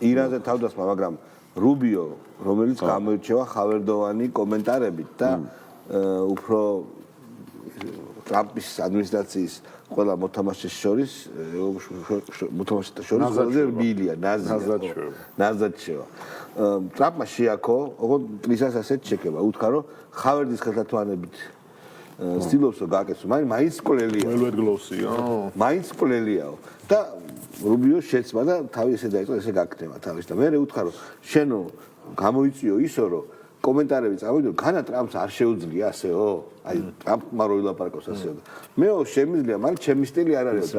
ირანზე თავდასხმა, მაგრამ რუბიო, რომელიც გამოირჩევა ხავერდოვანი კომენტარებით და უფრო ტრამპის ადმინისტრაციის ყველა მოთამაშეს შორის ყველაზე რბილია, ნაზადჩევა. ტრამპმა შეაქო, ოღონდ ტრისას ასეთ შექება. უთხრა, რომ ხავერდის ხელთათვალებით ცდილობს რომ გააკეთოს, მაგრამ მაინც კვლელია. მაინც კვლელიაო. და რუბიო შეცმა და თავი ესე დაიწყო, ესე გაკეთება თავის და მე უთხრა, რომ შენო გამოიწვიო ისო, რომ კომენტარები წავიდო, განა ტრამპს არ შეუძლია ასეო. აი ტრამპმა რო ილაპარაკოს ასეო. მეო შემიძლია, მაგრამ ჩემი სტილი არ არის.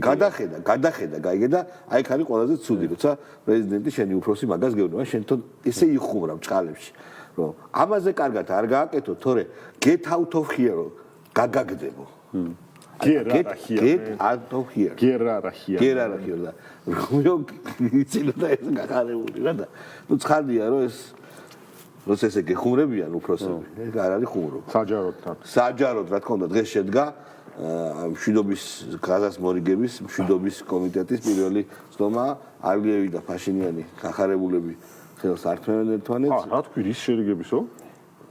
გადახედა, გაიგე და აი ხარი ყველაზე ცუდი, როცა პრეზიდენტი შენი უფროსი მაგას გეუბნება, შენ თვითონ ესე იხუმრა ბჭყალებში, რომ ამაზე კარგად არ გააკეთო, თორე get out of here რო გაგაგდებო. Get out of here. Get out of here. როიო იცინო და ეს გახარებული რა და ნუ ცხადია რომ ეს როცა ესე გეხუმრებიან უფროსები, ეს არ არის ხუმრობა. საჯაროდ რა თქმა უნდა დღეს შედგა მშვიდობის გაზას მორიგების მშვიდობის კომიტეტის პირველი ცნობა ალიევი და ფაშინიანი გახარებულები ხელს ართმევენ ერთმანეთს. რა თქვი ის შერიგებისო?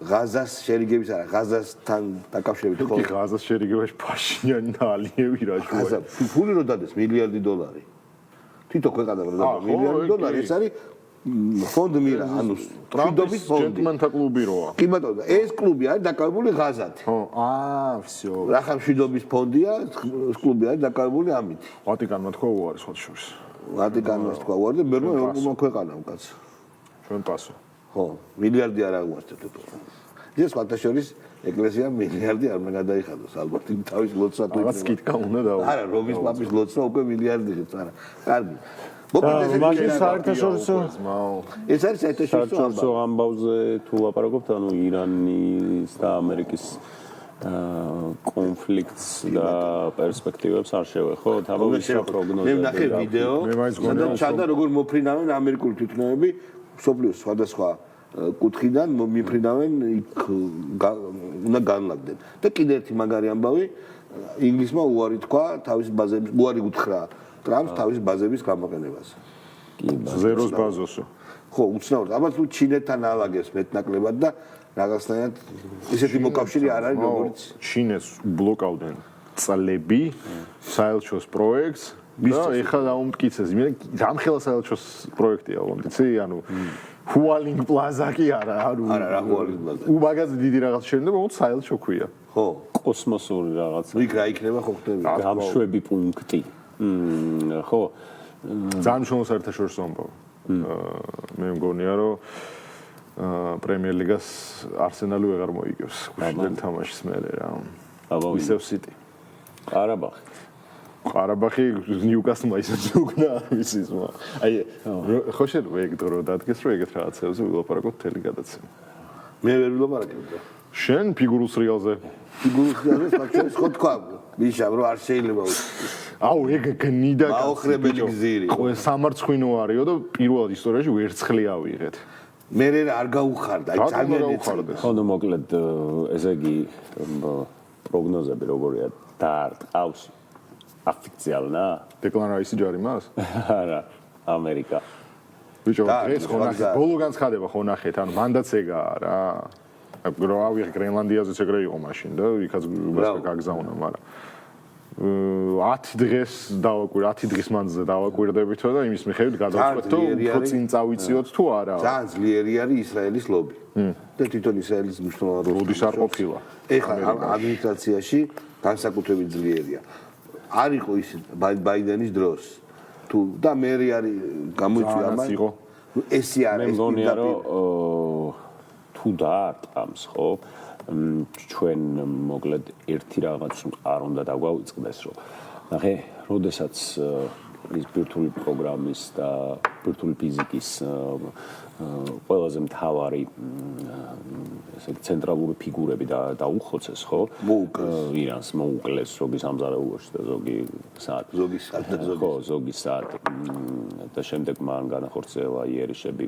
გაზას შერიგების არა, გაზასთან დაკავშირებით ხო. თუ გაზას შერიგებაში ფაშინიანი და ალიევი რა შუა. ფული რო დადეს $1 მილიარდი. თვითონ ქვეყანა რო დადეს $1 მილიარდი, ეს არის ფონდ მირა, ანუ ტრამპის ჯენტლმენთა კლუბი როა. კი ბატონო, ეს კლუბი არის დაკავებული ღაზად. ხო, всё. რახან მშვიდობის ფონდია, კლუბი არის დაკავებული ამით. ვატიკანმა თქვა უარი სხვა შორის. ვატიკანმა თქვა უარი და მერმე ევროპულმა ქვეყანამ კაც. ჩვენ პასო. ხო, მილიარდი არ აღვასწრებთ თუ. ეს სხვა შორის ეკლესიამ მილიარდი არ უნდა გადაიხადოს, ალბათ იმ თავის ლოცვა თუ რაღაც კითხვა უნდა დაუყო. არა, რომის პაპის ლოცვა უკვე მილიარდიღებს, არა. კარგი. მაგის საერთაშორისო ეს არის საერთაშორისო ამბავზე თუ ლაპარაკობთ, ანუ ირანის და ამერიკის კონფლიქტს და პერსპექტივებს არ შევეხო, თავისუფლად პროგნოზები. მე ვნახე ვიდეო, სადაც ჩანდა როგორ მოფრინავენ ამერიკული თვითმფრინავები სოფლიოს სხვადასხვა კუთხიდან მიფრინავენ იქ უნდა განლაგდნენ. და კიდე ერთი მაგარი ამბავი, ინგლისმა უარი თქვა თავის ბაზების, უარი უთხრა ტრამპს თავის ბაზების გამოყენებას. ზეროს ბაზოსო. ხო, უცნაურად. აბა თუ ჩინეთთან ალაგებს მეტნაკლებად და რაღაცნაირად ისეთი მოკავშირე არ არის, როგორც ჩინეთს ბლოკავდნენ წლები საელჩოს პროექტს და ეხლა დაუმტკიცეს. მე დამხელა საელჩოს პროექტია, იცი, ანუ ჰუალინგ პლაზა კი არა, არა რა ჰუალინგ პლაზა. უმაგაზე დიდი რაღაც შეიძლება, მაგრამ საელჩო ქვია. ხო, კოსმოსური რაღაც. იქ რა იქნება ხო ხტები? გამშვები პუნქტი. ხო, ძალიან მნიშვნელოვანი საერთაშორისო ამბავი. მე მგონია, რომ პრემიერ ლიგას არსენალი ვეღარ მოიგებს. გუშინდელი თამაშის მერე რა. ისევ სიტი. ყარაბაღი ნიუკასლმა ისე უკნა ისიც მა. აი, ხო შენ ეგ დრო დადგეს, რომ ეგეთ რაღაცებზე ვილაპარაკოთ თელი გადაცემა. მე ვერ ვილაპარაკებ. შენ ფიგურულ რეალზე. ფიგურულ რეალზე ფაქტობრივად ხო თქვა. მიშამ რომ არ შეიძლება აუ ეგ გნიდა მაოხრებელი გზირი. ყველა სამარცხვინო არისო და პირველად ისტორიაში ვერცხლი ავიღეთ. მე არ გაუხარდა, აი ძალიან უხარდა. ხო, ნუ მოკლედ ესე იგი პროგნოზები როგორია დაარტყავს ოფიციალნა დეკლარაცია ჯარი მას? არა, ამერიკა. ბიჭო, ეს ხო ნახე, ბოლო განცხადება ხო ნახეთ, ანუ მანდაც ეგაა რა. რო ავიღე გრენლანდიაზეც ეგრე იყო მაშინ და იქაც გაგზავნა, მაგრამ 10 დღეს დავაკვირდე, 10 დღის მანძილზე დავაკვირდებითო და იმის მიხედვით გადავწყვეტ, თუ უფრო წინ წავიწიოთ თუ არა. ძალიან ძლიერი არის ისრაელის ლობი. და თვითონ ისრაელის მნიშვნელოვანი როდის არ ყოფილა. ეხლა ადმინისტრაციაში განსაკუთრებით ძლიერია. არ იყო ის ბაიდენის დროს. თუ და მე არის გამოიწვია ამას. ესე არის. მე მგონია რომ თუ დაარტყამს, ხო? ჩვენ მოკლედ ერთი რაღაც არ უნდა დაგვაუწყდეს, რომ ნახე, როდესაც ის ბირთვული პროგრამის და ბირთვული ფიზიკის ყველაზე მთავარი ესე ცენტრალური ფიგურები დაუხოცეს, ხო? ირანს მოუკლეს ზოგი სამზარეულოში და ზოგი საათ და შემდეგ მან განახორციელა იერიშები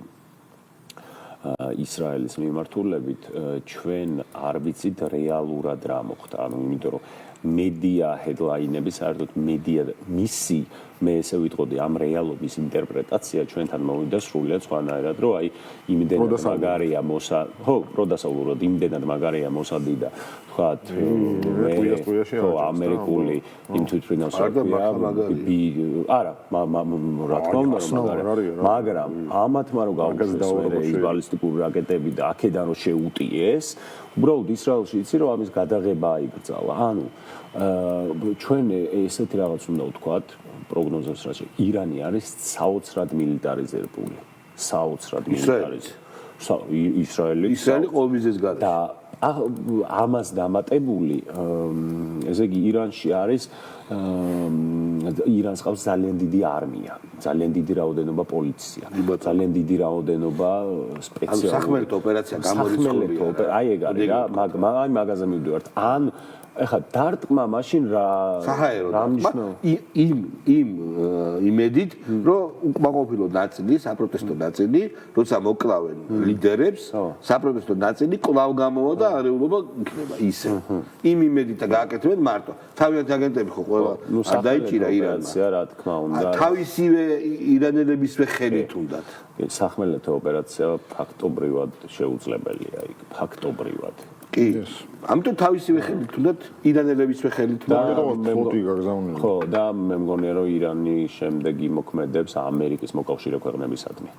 ისრაელის მიმართულებით ჩვენ არ ვიცით რეალურად რა მოხდა. ანუ იმიტომ რომ მედია ჰედლაინები საერთოდ მედია მისი მე ესე ვიტყოდი ამ რეალობის ინტერპრეტაცია ჩვენთან მოვიდა სრულიად სხვანაირად, რომ აი იმდენად მაგარია პროდასავლურად იმდენად მაგარია მოსადი და ვთქვათ ამერიკული იმ თვითმფრინავს არა რა თქმა უნდა მაგრამ ამათმა რომ გავგზავნეს ის ბალისტიკური რაკეტები და აქედან რომ შეუტიეს უბრალოდ ისრაელში იცი რომ ამის გადაღება აიგრძალა ანუ ჩვენ ესეთი რაღაც უნდა ვთქვათ პროგნოზებს რაც ირანი არის საოცრად მილიტარიზებული ისრაელი ყოველზეც გადის და ამას დამატებული ესე იგი ირანში არის ირანს ყავს ძალიან დიდი არმია, ძალიან დიდი რაოდენობა პოლიცია, ძალიან დიდი რაოდენობა სპეციალური სახმელეთო ოპერაცია გამორიცხულია. აი ეგ არის რა, აი მაგაზე მივდივართ. ან ეხლა დარტყმა მაშინ რა მნიშვნელობა იმ იმედით რომ უკმაყოფილო ნაწილი საპროტესტო ნაწილი როცა მოკლავენ ლიდერებს საპროტესტო ნაწილი კვლავ გამოვა და არეულობა იქნება ისე იმ იმედით და გააკეთებენ მარტო თავიანთი აგენტები ხო ყველა დაიჭირა ირანმა რა თქმა უნდა თავისივე ირანელებისვე ხელით უნდათ სახმელეთო ოპერაცია ფაქტობრივად შეუძლებელია იქ ფაქტობრივად კი ამიტომ თავისივე ხელით თუნდაც ირანელებისვე ხელით ხო და მე მგონია რომ ირანი შემდეგ იმოქმედებს ამერიკის მოკავშირე ქვეყნებისადმი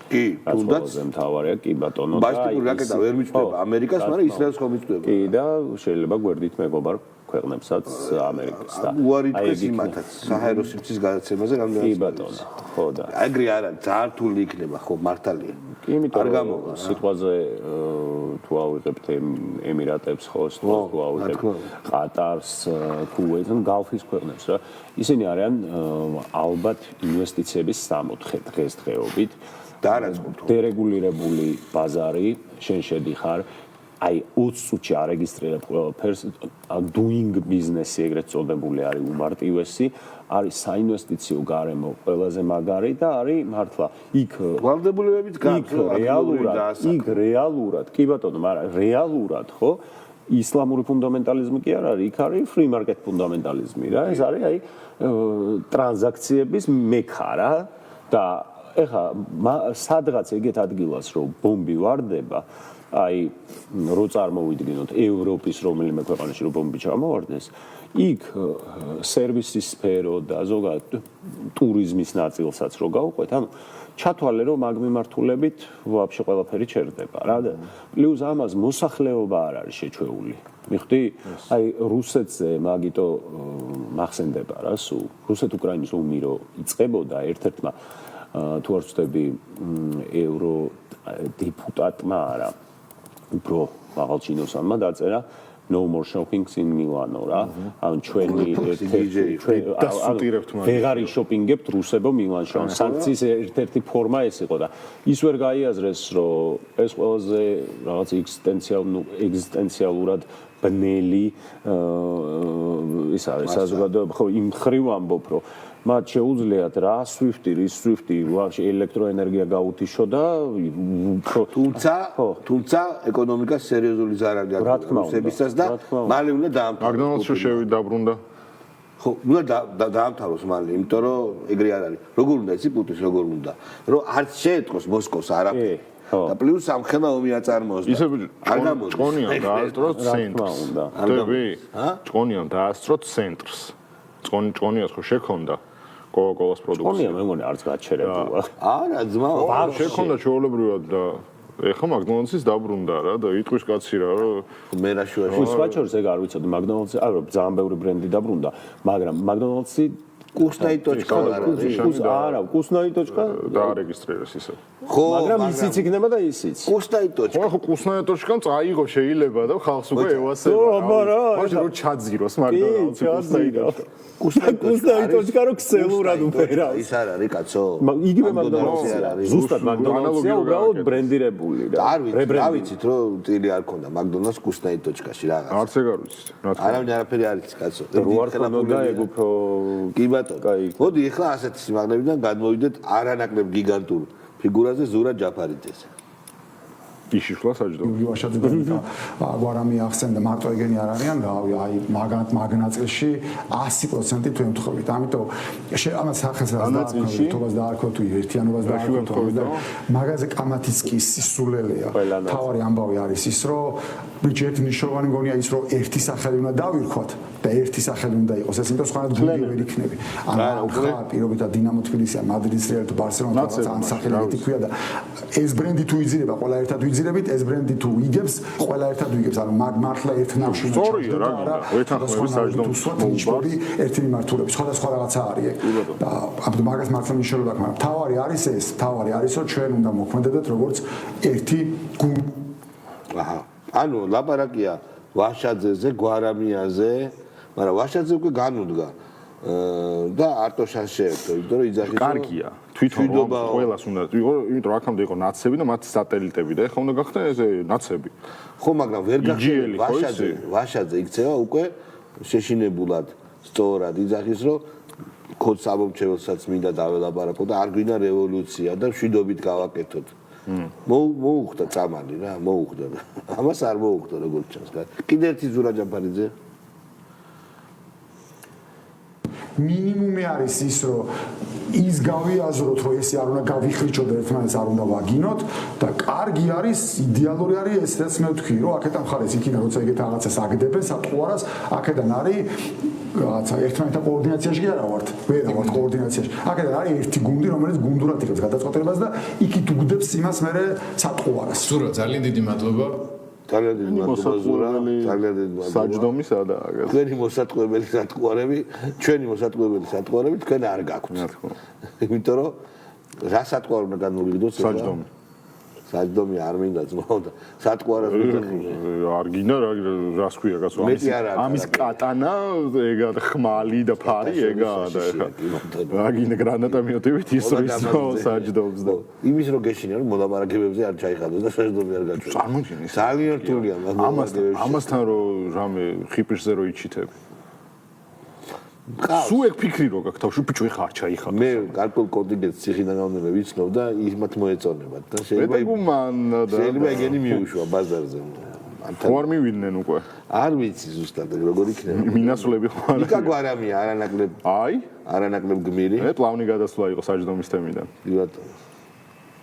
კი თუნდაც მთავარია კი ბატონო და ბალისტიკური რაკეტა ვერ მიჭდება ამერიკას მაგრამ ისრაელს ხომ მიჭდება კი და შეიძლება გვერდით მეგობარ ქვეყნებსაც ამერიკას და უარი დღეს იმათაც საჰაერო სიმცის გადაცემაზე რამდენად კი ბატონო ხო და ეგრე არა ძართული იქნება ხო მართალია იმიტომ რომ სიტყვაზე თუ ავიღებთ ემირატებს ხო თუ ავიღებთ ყატარს ქუვეითს გალფის ქვეყნებს რა ისინი არიან ალბათ ინვესტიციების სამოთხე დღესდღეობით და არაწყობთ დერეგულირებული ბაზარი შენ შედიხარ აი 20 წუთში არეგისტრირებ ყველაფერს doing business-ი ეგრეთ წოდებული არის უმარტივესი არის საინვესტიციო გარემო ყველაზე მაგარი და არის მართლა იქ ვალდებულებებით იქ რეალურად კი ბატონო მაგრამ რეალურად ხო ისლამური ფუნდამენტალიზმი კი არ არის იქ არის free market ფუნდამენტალიზმი რა ეს არის აი ტრანზაქციების მექა რა და ეხა სადღაც ეგეთ ადგილას რომ ბომბი ვარდება აი რო წარმოვიდგინოთ ევროპის რომელიმე ქვეყანაში რომ ბომბი ჩამოვარდეს იქ სერვისის სფერო და ზოგადად ტურიზმის ნაწილსაც რო გავყვეთ ანუ ჩათვალე რომ მაგ მიმართულებით ვაფშე ყველაფერი ჩერდება რა და პლუს ამას მოსახლეობა არ არის შეჩვეული მიხდი აი რუსეთზე მაგიტო მახსენდება რა სულ რუსეთ-უკრაინის ომი რო იწყებოდა ერთ-ერთმა თუ არ ვცდები ევრო დეპუტატმა არა უფრო მაღალჩინოსანმა დაწერა no more shopping in Milano რა ან ჩვენი ვეღარი შოპინგებთ რუსებო მილანში ან სანქციის ერთ-ერთი ფორმა ეს იყო და ის ვერ გაიაზრეს რომ ეს ყველაზე რაღაც ეგზისტენციალურად ბნელი ის არის საზოგადოება ხო იმ ხრივ ამბობ რომ მათ შეუძლიათ რა სვიფტი ვაფშე ელექტროენერგია გაუთიშო და თუმცა ეკონომიკას სერიოზული ზარალი აქვს რუსებისას და მალე უნდა დაამთავროს მაგდონალდსში შევიდა დაბრუნდა ხო უნდა დაამთავროს მალე იმიტომ რომ ეგრე არ არის როგორ უნდა იცი პუტინს როგორ უნდა რომ არც შეეთყოს მოსკოვს არაფერი და პლუს სამხედრო ომი აწარმოოს ისე არ გამოდის ჭონიან დაასწროს ცენტრს დები ჭონიან დაასწროს ცენტრს ჭონიას ხო შექონდა კოკა-კოლას პროდუქცია. ჭონია მე მგონი არც გაჩერებულა. არა ძმა, შექონდა ჩვეულებრივად და ეხლა მაგდონალდსის დაბრუნდა რა და იტყვის კაცი რა რომ მე რა შუაში. სვაჩორს ეგ არ ვიცოდი მაგდონალდსი, არა ძალიან ბევრი ბრენდი დაბრუნდა, მაგრამ მაგდონალდსი კუსნაი.კ არა, კუსნაი.კ დაარეგისტრირეს ისე. ხო, მაგრამ ისიც იქნება და ისიც. კუსნაი.კ. ხო, კუსნაი.კ-მ წაიღო შეიძლება და ხალხს უკვე ევასება. მაშინ რომ ჩაძიროს მაგდონალდსი კუსნაი.კ. კუსნაი.კ რო ქსელურად უფერავს. ის არ არის კაცო. იგივე მაგდონალდსი არ არის. ზუსტად მაგდონალდსია უბრალოდ ბრენდირებული რა. არ ვიცით რომ ტილი არ ქონდა მაგდონალდს კუსნაი.კ-ში რაღაც. არც ეგ არ ვიცით. არავინ არაფერი არ იცის კაცო. რო არ ქონდა ეგ უფრო კი ბატონო. მოდი ახლა ასეთი სიმაღლებიდან გადმოვიდეთ არანაკლებ გიგანტურ ფიგურაზე ზურა ჯაფარიძეს. იშიშლა საჯდომი. იური ვაშაძე და გვარამი ახსენდა მარტო ეგენი არ არიან, რავი, აი მაგნაწილში 100% თუ ემთხვევით. ამიტომ ამას სახეს რას დაარქვათ თუ ერთიანობას დაარქვათ. მაგაზე კამათიც კი სისულელეა. თავარი ამბავი არის ის, რომ ბიჭი ერთი ნიშნავანი მგონია ის, რომ ერთი სახელი უნდა დავირქვათ და ერთი სახელი უნდა იყოს. ეს იმიტომ სხვანაირად გუნდი ვერ იქნები. ანუ ხა პირობითად დინამო თბილისი, მადრიდის რეალ თუ ბარსელონა ამ სახელით ქვია და ეს ბრენდი თუ იძირება, ყველა ერთად ვიძირებით, ეს ბრენდი თუ იგებს, ყველა ერთად ვიგებს. ანუ მართლა ერთ ნავში უნდა ჩაჯდომა. ერთი მიმართულებით, სხვადასხვა რაღაცა არის და ამიტომ მაგას მართლა მნიშვნელობა აქვს, მაგრამ თავარი არის ეს, თავარი არის, რომ ჩვენ უნდა მოქმედდეთ როგორც ერთი გუნდი. აჰა. ანუ ლაპარაკია ვაშაძეზე, გვარამიაზე, მაგრამ ვაშაძე უკვე განუდგა და არტოშას შეერთო, იმიტომ რომ იძახის კარგია. თვითონ ყველას უნდა იყო, იმიტომ რომ აქამდე იყო ნაცები და მათი სატელიტები და ეხლა უნდა გახდა ეს ნაცები. ხო, მაგრამ ვერ გახდა ვაშაძე იქცევა უკვე შეშინებულად სწორად იძახის, რომ ქოც ამომრჩეველსაც მინდა დაველაპარაკო და არ გვინდა რევოლუცია და მშვიდობით გავაკეთოთ. მოუხდა წამალი რა, მოუხდა. ამას არ მოუხდა როგორც ჩანს. კიდე ერთი ზურა ჯაფარიძე. მინიმუმი არის ის, რომ ის გავიაზროთ, რომ ესე არ უნდა გავიხლიჩოთ და ერთმანეთს არ უნდა ვაგინოთ და კარგი არის, იდეალური არის ეს, რაც მე ვთქვი, რომ აქედან მხარეს იქიდან როცა ეგეთ რაღაცას აგდებენ, სატყუარას, აქედან არის რაღაცა ერთმანეთთან კოორდინაციაში კი არა ვართ, ვერ ვართ კოორდინაციაში. აქედან არის ერთი გუნდი, რომელიც გუნდურად იღებს გადაწყვეტილებას და იქით უგდებს იმას მერე სატყუარას. ზურა, ძალიან დიდი მადლობა. ძალიან დიდი მადლობა ზურა, ძალიან დიდი მადლობა. საჯდომი სადაა? თქვენი მოსატყუებელი სატყუარები, ჩვენი მოსატყუებელი სატყუარები თქვენ არ გაქვთ. იმიტომ რომ რა სატყუარი უნდა განმოვიგდოთ? საჯდომი. საჯდომი არ მინდა ძმაო, სატყუარას არ გინდა რას ქვია კაცო ამის კატანა ეგა ხმალი და ფარი ეგა და ეხა რა გინდა გრანატა მიოტივით ისრისო საჯდომს და იმის რო გეშინია რომ მოლაპარაკებებზე არ ჩაიხადოს და საჯდომი არ გაჩვენოს წარმოიდგინე ძალიან რთულია ამასთან რო რამე ხიპირზე რო იჩითები სუ ეგ ფიქრი რო გაქვს თავში ბიჭო ეხა არ ჩაიხადოს მე გარკვეულ კონტინენტს ციხიდან ამბები ვიცნობ და იმათ მოეწონებათ და შეიძლება ეგენი მიუშვა ბაზარზე ხო არ მივიდნენ უკვე არ ვიცი ზუსტად როგორ იქნება მინასვლები ხო არა იკა გვარამია არანაკლებ აი არანაკლებ გმირი მე პლავნი გადასვლა იყო საჯდომის თემიდან ბატონო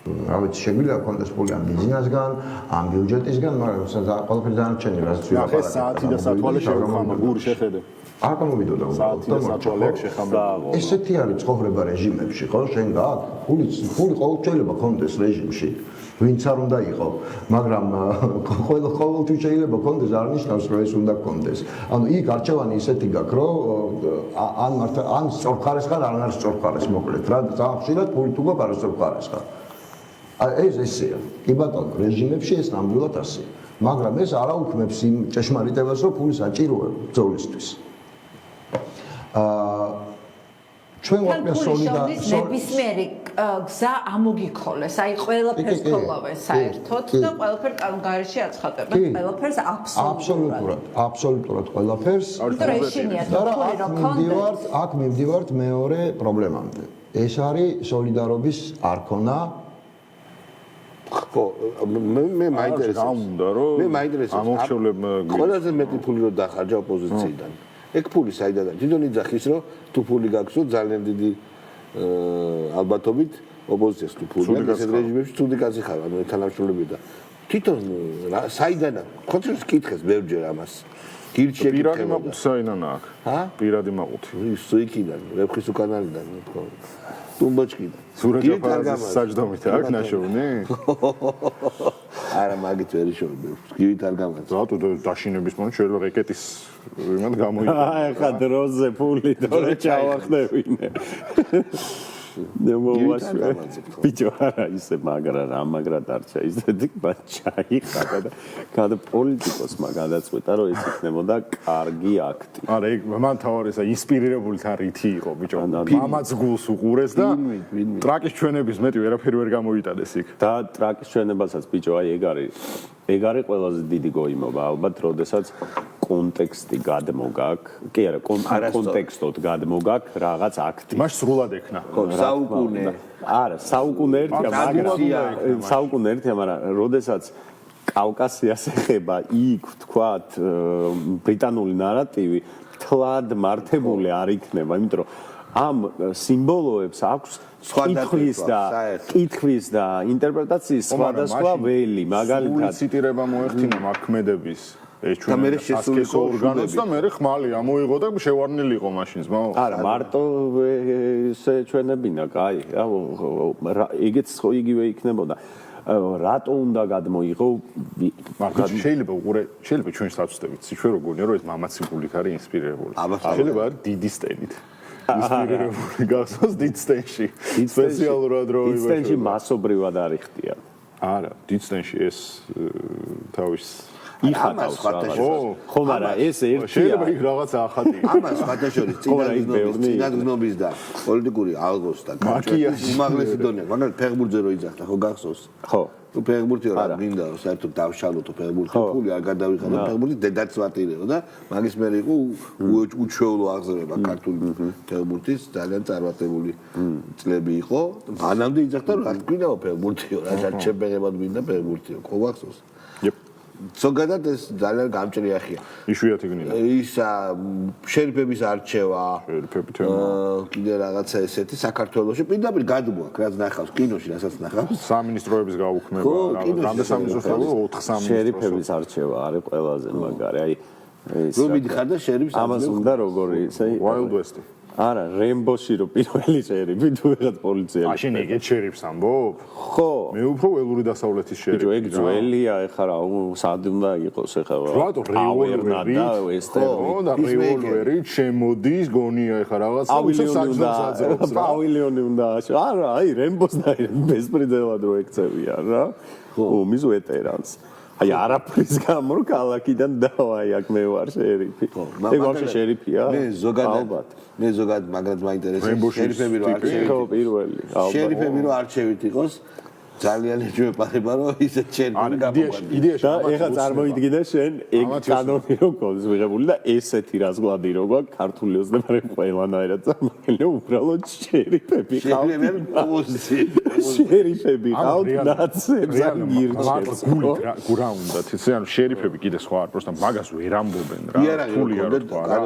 რა ვიცი შეგვიძლია კონდეს ფული ამ ბიზნესგან, ამ ბიუჯეტისგან, მაგრამ ყველაფერი დანარჩენი რაც ვიყავ. ახლა საათი და სათვალე შევხამა გური შეხედე. არ გამომიდოდა საათი და სათვალე აქ შეხამდა. ესეთი არის ცხოვრება რეჟიმებში, ხო? შენ გააქვს ფული ყოველწლიურად კონდეს რეჟიმში. ვინც არ უნდა იყო, მაგრამ ყოველთვის შეიძლება კონდეს არ ნიშნავს რომ ეს უნდა კონდეს. ანუ იქ არჩევანი ისეთი გაქვს, რომ ან მართა ან სწორხარეს ხარ, ან არ სწორხარეს მოკლედ რა, ხშირად ფული თუ გაქვს არ სწორხარეს ხარ. ეს ესეა. კი ბატონო, რეჟიმებში ეს ნამდვილად ასეა. მაგრამ ეს არ აუქმებს იმ ჭეშმარიტებას, რომ ფული საჭიროა ბრძოლისთვის. ჩვენ ვართ სოლიდარული ნებისმიერი გზა ამოგიქოლეს, აი ყველაფერს ხოლავენ საერთოდ და ყველაფერ კანონგარეში აცხადებენ, ყველაფერს აბსოლუტურად ყველაფერს. აქ მივდივართ მეორე პრობლემამდე. ეს არის სოლიდარობის არქონა. ხო, მე მაინტერესებს. ამორჩევლებმა ყველაზე მეტი ფული რო დახარჯა ოპოზიციიდან. ეგ ფული საიდანაა? თვითონ იძახის, რომ თუ ფული გაქვსო ძალიან დიდი ალბათობით ოპოზიციას თუ ფული აქვს, ეს რეჟიმებში ცუდი კაცი ხარ, ანუ თანამშრომლები და თვითონ საიდანაა? ხოთროს კითხეს ბევრჯერ ამას. გირჩი პირადი მაყუთი საიდან აქვს? ჰა? პირადი მაყუთი. ისუიკიდან, ვეფხის უკანალიდან, თქო. ტუმბოჩკიდან. სურაჯაფარაძის საჯდომით აქვს ნაშოვნი? არა, მაგით ვერ შევიდე. გივით არ გამაქვს. ზატო დაშინების მომენტ შეიძლება რეკეტის იმად გამოიწვია. ეხა დროზე ფული და ჩავახდებინე. ბიჭო არა ისე მაგრა რა მაგრად არ ჩაიზრდი ჩაიხადა და გადა პოლიტიკოსმა გადაწყვეტა რომ ეს იქნებოდა კარგი აქტი. არა ეგ მან თავარისა ინსპირირებული თან რითი იყო ბიჭო. მამაც გულს უყურეს და ტრაკის ჩვენების მეტი ვერაფერი ვერ გამოიტანეს იქ. და ტრაკის ჩვენებასაც ბიჭო აი ეგ არის ყველაზე დიდი გოიმობა ალბათ როდესაც კონტექსტი გადმოგაკ, კი არა, კონტექსტოდ გადმოგაკ რაღაც აქტი. მას სრულად ექნა. ხო, საუკუნე. არა, საუკუნე ერთია, მაგრამ როდესაც კავკასიას ეხება იქ თქვათ ბრიტანული ნარატივი თლად მართებული არ იქნება, იმიტომ რომ ამ სიმბოლოებს აქვს კითხვის და ინტერპრეტაციის სხვადასხვა ველი, მაგალითად ციტირება მოეხდინა მაქმედების ეს ჩვენს ორგანოს და მე ხმალი ამოიღო და შევარნილი იყო მაშინ ძმაო. არა, მარტო ესე ჩვენებინა, კაი, ეგეც ხო იგივე იქნებოდა. რატო უნდა გადმოიღო? შეიძლება ჩვენ საცდებით, ჩვენ როგორია რომ ეს მამაცი პუბლიკა არის ინსპირირებული. შეიძლება არის დიდი სტენით. ინსპირირებული გახსოვს დიდ სტენში. სპეციალურად რო დიდ სტენში მასობრივად არ იხდია. არა, დიდ სტენში ეს თავის იხატავს ხო, მაგრამ ეს ერთია. შეიძლება იქ რაღაც ახატი. ამას ფათაშორის წინადღნობის და პოლიტიკური ალგოს და უმაღლესი დონე, მაგალითად ფეხბურთზე რო იძახდა, ხო გახსოვს? ხო. ფეხბურთი რა მინდა რომ საერთოდ დავშალოთ ფეხბურთი, ფული არ გადავიხადო ფეხბურთი, დედაც ვატირეო და მაგის მერე იყო უჩვეულო აღზრება ქართული ფეხბურთის ძალიან წარმატებული წლები იყო. მანამდე იძახდა რომ რა თქვია ფეხბურთიო, რა ჩემპიონებად მინდა ფეხბურთიო, ხო გახსოვს? ზოგადად ეს ძალიან გამჭრიახია. იშვიათი გნია. ისა შერიფების არჩევა, კიდე რაღაცა ესეთი საქართველოში პირდაპირ გადმოაქვს, რაც ნახავს კინოში, რასაც ნახავს. სამინისტროების გაუქმება, რამდენი სამინისტროა 4 სამინისტრო. შერიფების არჩევა არის ყველაზე მაგარი. აი ეს რომ მიდიხარ და შერიფს ამას უნდა როგორი, ესე Wild West. არა, რემბოში რო პირველი შერიფი თუ რაღაც პოლიცია. მაშინ ეგეთ შერიფს ამბობ? ხო. მე უფრო ველური დასავლეთის შერიფი. ბიჭო, ეგ ძველია, ეხლა რა, სად უნდა იყოს ეხლა? რატო რეოლვერი და რეოლვერი შემოდის, გონია ეხლა რაღაც პავილიონი უნდა. არა, აი რემბოს და ბესპრეცედენტად რო ექცევიან რა. ომის ვეტერანს. აი არაფრის გამო ქალაქიდან დავაი აქ მე ვარ შერიფი. ეგ ვაფშე შერიფია? მე ზოგადად მაგრამ მაინტერესებს შერიფები რო არჩევით. ხო, პირველი. შერიფები რო არჩევით იყოს ძალიან ეჭვებარება რომ ისეთ შერიფი გამოვიდა. იდეაში ეხლა წარმოიდგინე შენ ეგ კანონი რო გქონდეს მიღებული და ესეთი რაზგვადი რო გვაქვს ქართული ოცნებარები ყველანაირად წარმოიდგინე უბრალოდ შერიფები ყავთ. შერიფები ყავთ ნაცებს ან გირჩევს. გურა უნდა თიცე ანუ შერიფები კიდე სხვა არ პროსტა მაგას ვერ ამბობენ რა. თული არ თქვა რა.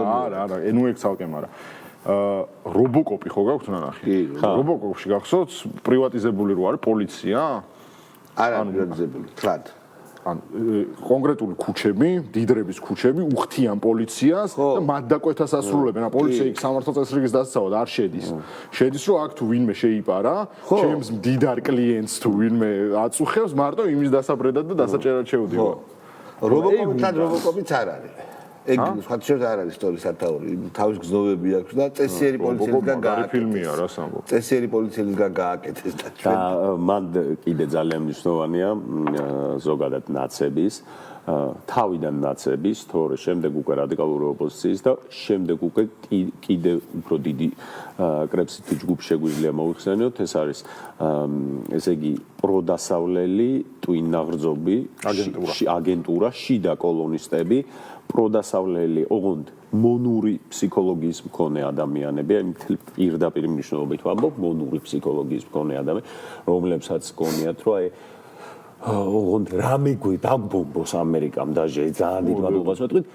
არა, ნუ ეგ ცალკე მაგრამ რობოკოპი ხო გაქვთ ნანახი? რობოკოპში გახსოვთ პრივატიზებული რო არის პოლიცია? არა, პრივატიზებული, თლად. ან კონკრეტული ქუჩები, დიდრების ქუჩები უხთიან პოლიციას და მათ დაკვეთას ასრულებენ. პოლიცია იქ სამართალ წესრიგის დასაცავად არ შედის. შედის რომ აქ თუ ვინმე შეიპარა, ჩემს მდიდარ კლიენტს თუ ვინმე აწუხებს, მარტო იმის დასაბრედად და დასაჭერად შევდივარ. რობოკოპიც არ არის. ეგ სხვადასხვა არ არის ისტორიის ათაური. თავის გზნობები აქვს და წესიერი პოლიციელისგან გააკეთეს. ფილმია რას ამბობ. წესიერი პოლიციელისგან გააკეთეს და და მან კიდე ძალიან მნიშვნელოვანია ზოგადად ნაცების თავიდან ნაცების, თორე შემდეგ უკვე რადიკალური ოპოზიციის და შემდეგ უკვე კიდე უფრო დიდი კრებსითი ჯგუფი შეგვიძლია მოიხსენიოთ, ეს არის ესე იგი პროდასავლელი ტვინაღრძობი აგენტურა, შიდა კოლონისტები, პროდასავლელი, ოღონდ მონური ფსიქოლოგიის მქონე ადამიანები, აი პირდაპირ მნიშვნელობით ვამბობ, მონური ფსიქოლოგიის მქონე ადამიანები, რომლებსაც გონიათ, რომ აი ოღონდ რამე დაგვბომბოს ამერიკამ დაჟე ძალიან დიდ მადლობას ვეთქვით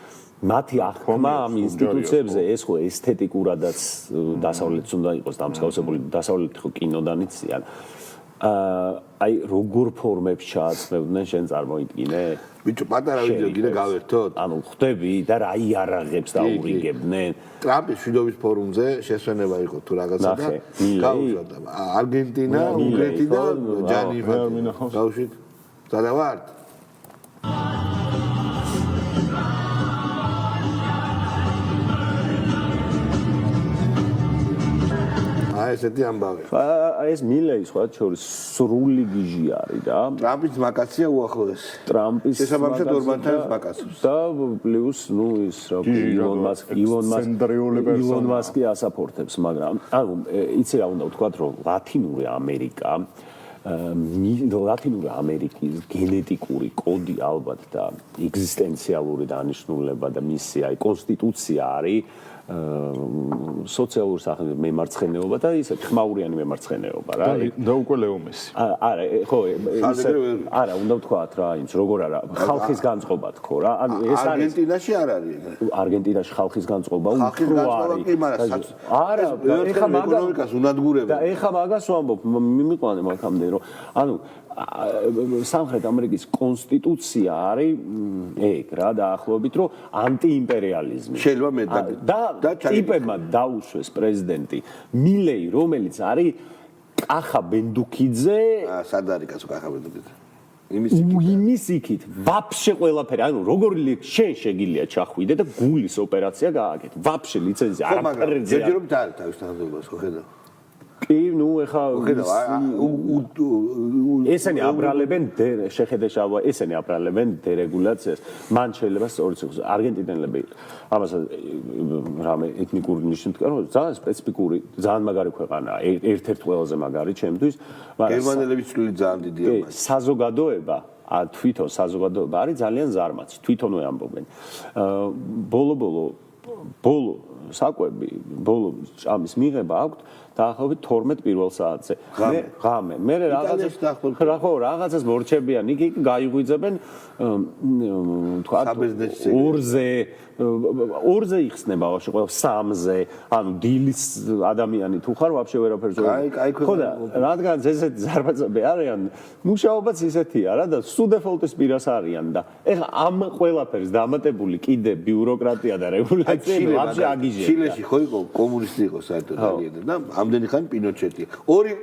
მათი აღქმა ამ ინსტიტუციებზე ეს ხო ესთეტიკურადაც დასავლეთს უნდა იყოს დამსგავსებული დასავლეთი ხო კინოდან იციან აი როგორ ფორმებს ჩააცმევდნენ შენ წარმოიდგინე ბიჭო პატარა ვიდეო კიდე გავერთოთ ანუ ხვდები და რა იარაღებს დაურიგებდნენ ტრამპის მშვიდობის ფორუმზე შესვენება იყო თუ რაღაცა და გავუშვათ არგენტინა უნგრეთი და ჯანივა გავუშვით სადა ვართ ესეთი ამბავი. ეს მილეის სხვა შორის სრული გიჟი არის და ტრამპის მაკაცია უახლოეს. ტრამპის შესაბამისად ორმანთან მაკაცებს. და პლუს ნუ ის რა ილონ მასკი ასაპორტებს, მაგრამ ანუ იცი რა უნდა ვთქვა, რომ ლათინური ამერიკა ლათინური ამერიკის გენეტიკური კოდი ალბათ და ეგზისტენციალური დანიშნულება და მისი აი კონსტიტუცია არის სოციალურ სახელმწიფო მემარცხენეობა და ისე ხმაურიანი მემარცხენეობა რა. და უკვე ლეომესი. არა, ხო, არა, უნდა ვთქვათ რა, იმის როგორ არა, ხალხის განწყობა თქო რა. ანუ ეს არის არგენტინაში არ არის. არგენტინაში ხალხის განწყობა ხალხის განწყობა კი, მაგრამ არა, ეხა ეკონომიკას უნადგურება. და ეხა მაგას ვამბობ, მიმიყვანე მაგამდე რომ ანუ სამხრეთ ამერიკის კონსტიტუცია არის ეგ რა დაახლოებით რომ ანტიიმპერიალიზმი. შეიძლება მე და ტიპებმა დაუშვეს პრეზიდენტი მილეი, რომელიც არის კახა ბენდუქიძე. სად არის კაცო კახა ბენდუქიძე? იმის იქით ვაფშე ყველაფერი, ანუ როგორ შენ შეგიძლია ჩახვიდე და გულის ოპერაცია გააკეთე. ვაფშე ლიცენზია არაფერი. ჯერჯერობით არის თავის თანამდებობას ხო ხედავ? კი, ნუ ეხა ესენი აბრალებენ შეხედეშავა, ესენი აბრალებენ დერეგულაციას. მან შეიძლება სწორიც იყოს არგენტინელები ამას რამე ეთნიკური ნიშნით თქვა, რომ ძალიან სპეციფიკური, ძალიან მაგარი ქვეყანაა, ერთ-ერთ ყველაზე მაგარი ჩემთვის. გერმანელების წვლილი ძალიან დიდია მას. საზოგადოება თვითონ საზოგადოება არის ძალიან ზარმაცი, თვითონვე ამბობენ. ბოლო საკვები, ბოლო ამის მიღება აქვს დაახლოებით 12 პირველ საათზე. ღამე. მე რაღაცას მორჩებიან, იქ გაიღვიძებენ თქვა 2-ზე იხსნება ბავშვი, ყველა 3-ზე, ანუ დილის ადამიანი თუ ხარ, ვაფშე ვერაფერს ხო და რადგან ესეთი ზარბაცები არიან, მუშაობაც ისეთია რა და სუდეფოლტის პირას არიან და ეხლა ამ ყველაფერს დამატებული კიდე ბიუროკრატია და რეგულაცია ვაფშე აგიჟებდა. ჩილეში ხო იყო კომუნისტი იყო საერთოდ ალიენდა და ამდენი ხანი პინოჩეტია. ორი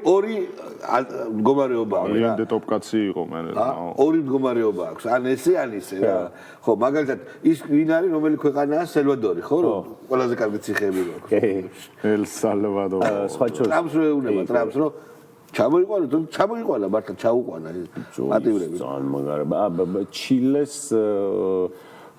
მდგომარეობა აქვს. ალიენდე ტოპკაცი იყო მე. ორი მდგომარეობა აქვს. ან ესე ან ისე რა. ხო, მაგალითად ის ვინ არის რომელი ქვეყანაა სელვადორი, ხო? ყველაზე კარგი ციხეები აქვს. ელ სალვადორი. სხვა შორის ტრამპს ეუბნება, ტრამპს რომ ჩამოიყვანა მართლა ჩაუყვანა ეს პატივრები. ძალიან მაგარი. ჩილეს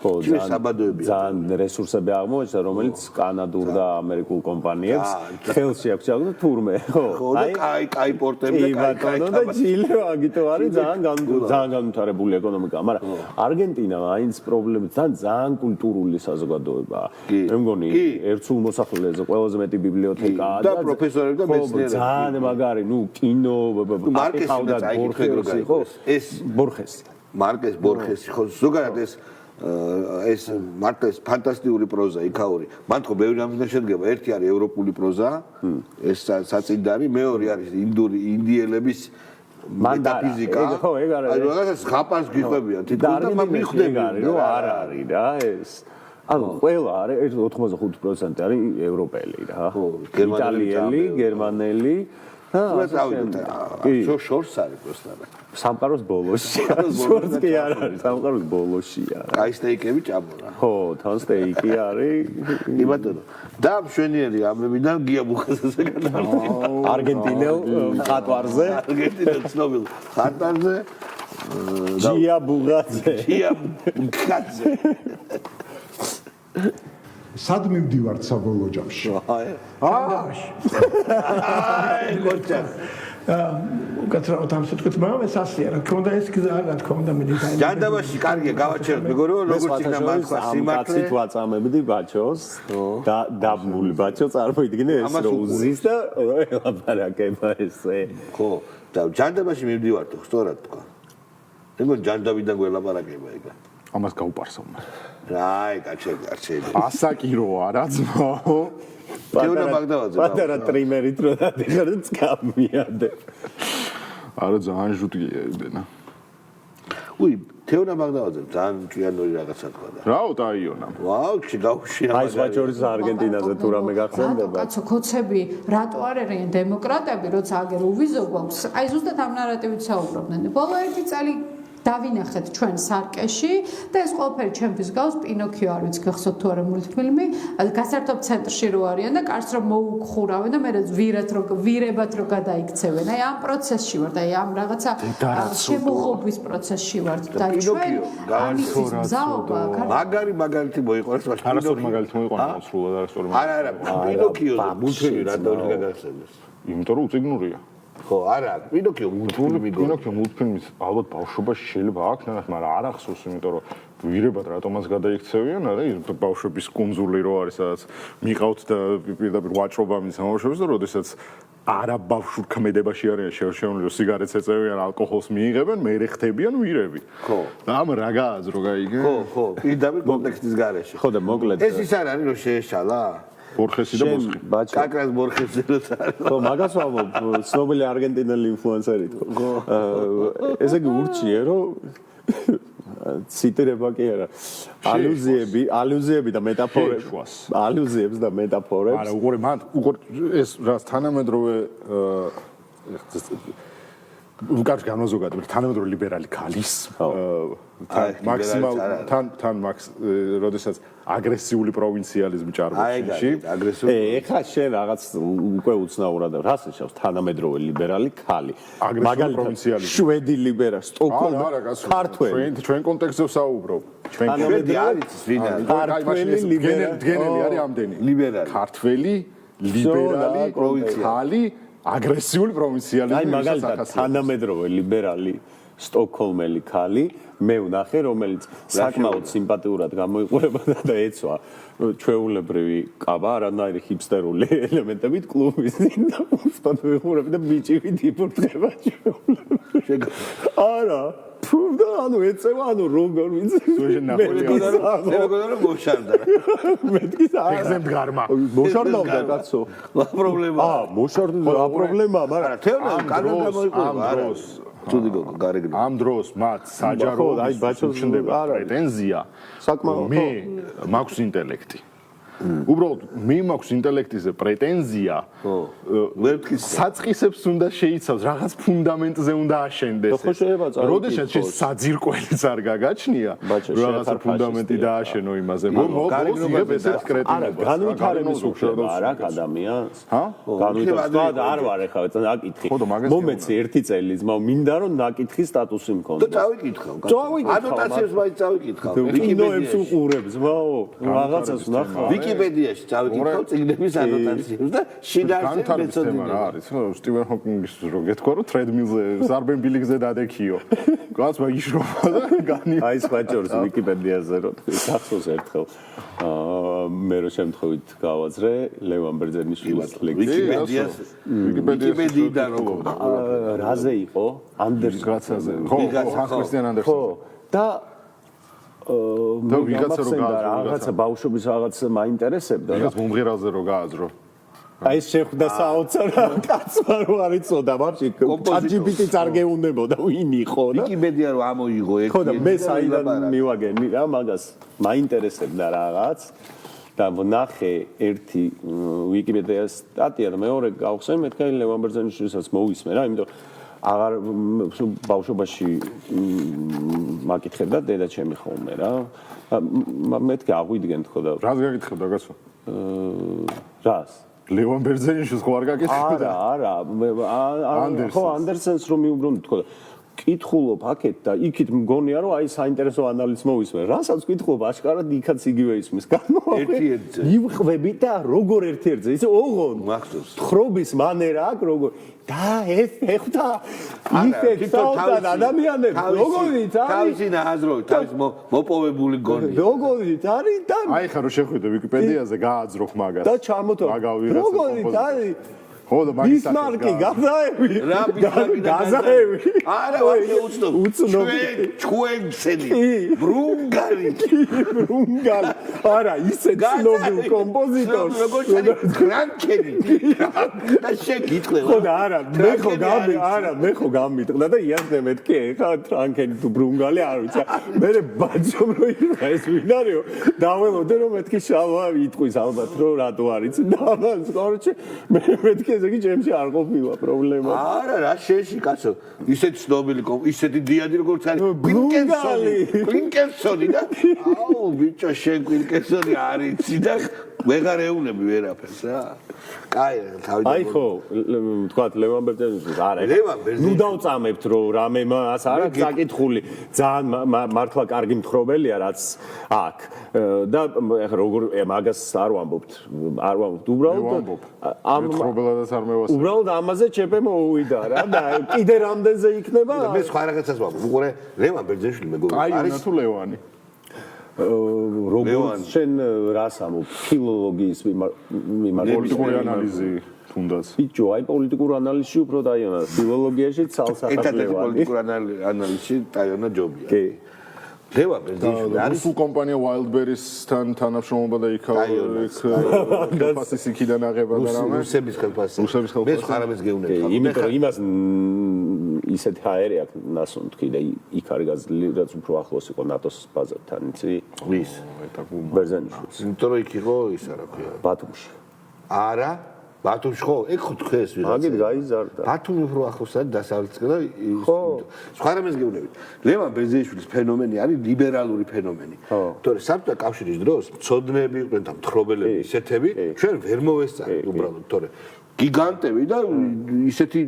ძალიან რესურსები აღმოაჩინა, რომელიც კანადურ და ამერიკულ კომპანიებს ხელში აქვს ჩაუდგა თურმე, ხო? აი, კაი პორტები და კაი და ჩილე აგიტო არის ძალიან განვითარებული ეკონომიკა, მაგრამ არგენტინა მაინც პრობლემით ძალიან კულტურული საზოგადოებაა. მე მგონი ერთსულ მოსახლეზე ყველაზე მეტი ბიბლიოთეკაა და პროფესორები და მეცნიერები. ძალიან მაგარი, ნუ კინო, მარკეს ბორხესი, ხო, ზოგადად ეს მარტეს ფანტასტიკური პროზა იქაური. მან თქო ბევრი რამიდან შედგება. ერთი არის ევროპული პროზა, ეს საწინდარი, მეორე არის ინდიელების მეტაფიზიკა. აი რაღაცა ხაპას გიყვებიან, თითქოს და მიხვდებიან, რომ არ არის რა ეს. ანუ ყველა არის 85% არის ევროპელი რა. იტალიელი, გერმანელი შორს არის პროსტარა. სამყაროს ბოლოში. შორს კი არ არის, სამყაროს ბოლოშია. აი სტეიკები ჭამორა. ხო, თან სტეიკი არის. კი ბატონო. და მშვენიერი ამებიდან გია ბუხაძეზე გადავიდა. არგენტინელ ხატვარზე. არგენტინელ ცნობილ ხატვარზე. ჯია ბუღაძე. სად მივდივართ საბოლოო ჯამში? გოჩა. უკაცრავად ამ სიტყვით მაგრამ ეს ასია რა თქმა უნდა ეს გზა რა თქმა უნდა მედიტაცია ჯანდაბაში კარგია გავაჩეროთ მეგორო როგორც იქნა მართლა სიმართლე კაცით ვაწამებდი ბაჩოს და დაბმული ბაჩო წარმოიდგინე ეს რო უზის და ელაპარაკება ესე ხო და ჯანდაბაში მივდივართ სწორად თქვა მეგორო ჯანდაბიდან გველაპარაკება ეგა ამას გაუპარსო აი კაჩები ასაკიროა რა ძმაო თეორია მაგდავაზე პატარა ტრიმერით რო დადიხარ და წამიადე არა ძალიან ჟუტია ებდენა უი თეორია მაგდავაზე ძალიან ჭიანური რაღაცა თქვა და რაო დაიონა ვაუ ჩიგაუში აი სვაჩორის არგენტინაზე თუ რამე გახსენდება კაცო კოცები რატო არ არიან დემოკრატები როცა აგერ უვიზო გვაქვს აი ზუსტად ამ ნარატივით საუბრობდნენ ბოლო ერთი წელი დავინახეთ ჩვენ სარკეში და ეს ყველაფერი ჩემთვის გავს პინოქიო არ ვიცი გახსოვთ თუ არა მულტფილმი გასართობ ცენტრში რო არიან და კარს რომ მოუხურავენ და მე ვირებად რო გადაიქცევენ აი ამ პროცესში ვარ და აი ამ რაღაცა შემოღობის პროცესში ვარ და ჩვენ ამის მზაობა მაგალითი მოიყვანს არასწორი მაგალითი მოიყვანს სრულად არასწორი არა პინოქიო მულტფილმი რა დაუდგა გახსენდეს იმიტომ რომ უციგნურია ხო, არა, პინოქიო მულტფილმი გონი. პინოქიო მულტფილმის ალბათ ბავშვობაში შეიძლება აქ ნახეთ, მაგრამ არ ახსოვს, იმიტომ რომ ვირებად რატომაც გადაიქცევიან, არა, ბავშვების კუნძული რო არის, სადაც მიყავთ და პირდაპირ ვაჭრობა მის სამუშაოებს და როდესაც არა ბავშვურ ქმედებაში არიან შეუშევნილი რომ სიგარეტს ეწევიან, ალკოჰოლს მიიღებენ, მე ხდებიან ვირები. ხო. და ამ რა გააზრო გაიგე? ხო, პირდაპირ კონტექსტის გარეშე. ხო და მოკლედ ეს ის არ არის რომ შეეშალა? ბორხესი და მოსხი. ბაჭო კაკრას ბორხესი როცა არის. ხო მაგას ვამბობ ცნობილი არგენტინელი ინფლუენსერი თქო. ესე იგი ურჩიე რომ ციტირება კი არა. ალუზიები და მეტაფორები. ალუზიებს და მეტაფორებს. არა, უყურე მან ეს რას თანამედროვე უკარს განმაზოგადებ თანამედროვე ლიბერალი ქალის მაქსიმალ თან მაქს როდესაც აგრესიული პროვინციალიზმი ჭარბობს. აგრესიული. ეხლა შენ რაღაც უკვე უცნაურად რას ნიშნავს თანამედროვე ლიბერალი ქალი. მაგალითად შვედი ლიბერალი სტოკჰოლმი ქართველი. ჩვენ კონტექსტზე ვსაუბრობ. ჩვენ შვედი არის ვინ არის? ქართველი ლიბერალი დგენელი არის ამდენი. ლიბერალი. ქართველი ლიბერალი პროვინციალი აგრესიული პროვინციალიზმი. აი მაგალითად თანამედროვე ლიბერალი სტოკჰოლმელი ქალი მე ვნახე რომელიც საკმაოდ სიმპათიურად გამოიყურება და ეცვა ჩვეულებრივი ყავა არანაირი ჰიპსტერული ელემენტებით კლუბის და უბრალოდ ვიყურებ და ბიჭივით იფურთხება ჩვეულებრივი არა და ანუ ეცევა ანუ როგორ ვიცი მეგონა რომ მოშარდა მეთქი ეგზე მდგარმა მოშარდავდა კაცო პრობლემა პრობლემა პრობლემა მაგრამ თეორია კანონი გამოიყურება არა ცუდი გოგო გარეგნო ამ დროს მათ საჯარო აი ბაჭოს ჩნდება პრეტენზია საკმაოდ მე მაქვს ინტელექტი უბრალოდ მე მაქვს ინტელექტიზე პრეტენზია ვერთხის საწყისებს უნდა შეიცავს რაღაც ფუნდამენტზე უნდა აშენდეს ხო შეიძლება წავიდე როდესაც შენ საძირკველიც არ გაგაჩნია რაღაცა ფუნდამენტი დააშენო იმაზე გარეგნო ეს კრეტინობა არა განვითარების უხდება არა ადამიანს განვითარება არ ვარ ეხლა ნაკითხი მომეცი ერთი წელი ძმაო მინდა რომ ნაკითხის სტატუსი მქონდეს და წავიკითხავ ანოტაციებს მაინც წავიკითხავ ვიკიპედიაში უყურებ ძმაო რაღაცას ნახავ ვიკიპედიაში წავიკითხავ წიგნების ანოტაციებს და შინაარსებს მეცოდინე რა არის სტივენ ჰოკინგის რო გეთქვა რომ ტრედმილზე ზარბენბილიგზე დადექიო კაც მაგიშრობა და განი აი სპაჭორს ვიკიპედიაზე რო გახსოვს ერთხელ მე რო შემთხვევით გავაძრე ლევან ბერძენიშვილის ლექსი ვიკიპედიიდან რო რაზე იყო ანდერსონ გაცაზე ხო ხან ქრისტიან ანდერსონ ხო და და ვიღაცა რო გააზრო რაღაცა ბავშვობის რაღაც მაინტერესებდა რაღაც მომღერალზე რო გააზრო აი შეხვდა საოცარ კაცმა რო არ იცოდა მარჩი ChatGPT წარგეუნებოდა ვინ იყო და ვიკიპედია რო ამოიღო ერთი ხო და მე საიდან მივაგენი რა მაგას მაინტერესებდა რაღაც და ვნახე ერთი ვიკიპედიას სტატია და მეორე გავხსენ მეთქი ლევან ბერძენიშვილისაც მოვისმე რა იმიტომ აღარ ბავშვობაში მაკითხებდა დედა ჩემი ხოლმე რა მეთქი აღვიდგენ თქო და რას გაკითხებდა კაცო რას ლევან ბერძენიშვილს ხო არ გაკითხებდა არა ხო ანდერსენს რომ მიუბრუნდი თქო და კითხულობ აქეთ და იქით მგონია რომ აი საინტერესო ანალიზს მოვისმენ რასაც კითხულობ აშკარად იქაც იგივე ისმის ერთ-ერთზე ივხვები და როგორ ერთ-ერთზე ისე ოღონდ მახსოვს ხრობის მანერა აქვს როგორ და ეხთა იფექტავთან ადამიანებს როგორიც არის თავისი ნაზროვი თავის მოპოვებული გონი როგორიც არის და აი ხა რო შეხვიდე ვიკიპედიაზე გააძროხ მაგას და ჩამოთო როგორიც არის ხო და მაგის ბისმარკი გაზაევი რა ბისმარკი გაზაევი არა ვაფშე უცნობ ჩვენ ცენი ბრუნგალი არა ისე ცნობილ კომპოზიტორს როგორც გრანკენი და შეკითხება ხო და არა მე ხო გამიტყდა და იასნე მეთქი ეხა ტრანკენი თუ ბრუნგალი არ ვიცი მე ბაძომ რო იქნა ეს ვინ არისო დაველოდე რომ მეთქი შალვა იტყვის ალბათ რომ რატო არის და ამას კორჩე მე მეთქი ესე იგი ჩემში არ ყოფილა პრობლემა. არა, რა შეში კაცო, ისეთი ცნობილი ისეთი დიადი როგორც არის კლინკერსონი და აუ ბიჭო შენ კლინკერსონი არ იცი და ვეღარ ეუნები ვერაფერს რა. კაი, თავი აი ხო, თქვათ ლევან ბერძენიშვილს არა. ნუ დავწამებთ რომ რამე მას არა საკითხული. ძალიან მართლა კარგი მთხრობელია რაც აქ. და ეხლა როგორ მაგას არ ვამბობთ. არ ვამბობთ უბრალოდ ამ მთხრობელადაც არ მევასწრებ. უბრალოდ ამაზე ჩემე მოუვიდა რა და კიდე რამდენზე იქნება? მე სხვა რაღაცას ვამბობ. უყურე, ლევან ბერძენიშვილი მეგობარი კაიონა თუ ლევანი? როგორც შენ რას ამბობ? ფილოლოგიის მიმართ პოლიტიკური ანალიზი თუნდაც. ბიჭო, აი პოლიტიკურ ანალიზში უფრო დაიონა, ფილოლოგიაში ცალსახად ერთადერთი პოლიტიკურ ანალიზში დაიონა ჯობია. კი. ლევან ბერძენიშვილი არის რუსულ კომპანია Wildberries-თან თანამშრომლობა და იქ ხელფასის იქიდან აღება და რამე. რუსების ხელფასი. მე სხვა რამეს გეუნებ. იმიტომ იმას ისეთ ჰაერი აქვს ნასუნთქი და იქ არის გაზრდილი, რაც უფრო ახლოს იყო ნატოს ბაზართან, იცი? ვის? ბერძენიშვილს. იმიტომ რომ იქ იყო ის რა ქვია. ბათუმში. არა, ბათუმში ხო, ეგ ხო თქვეს ვიღაცა. მაგით გაიზარდა. ბათუმი უფრო ახლოს არის დასავლეთისკენ და სხვა რამეს გეუბნებით. ლევან ბერძენიშვილის ფენომენი არის ლიბერალური ფენომენი. თორე საბჭოთა კავშირის დროს მცოდნეები იყვნენ და მთხრობელები ისეთები, ჩვენ ვერ მოვესწარით უბრალოდ, თორე გიგანტები და ისეთი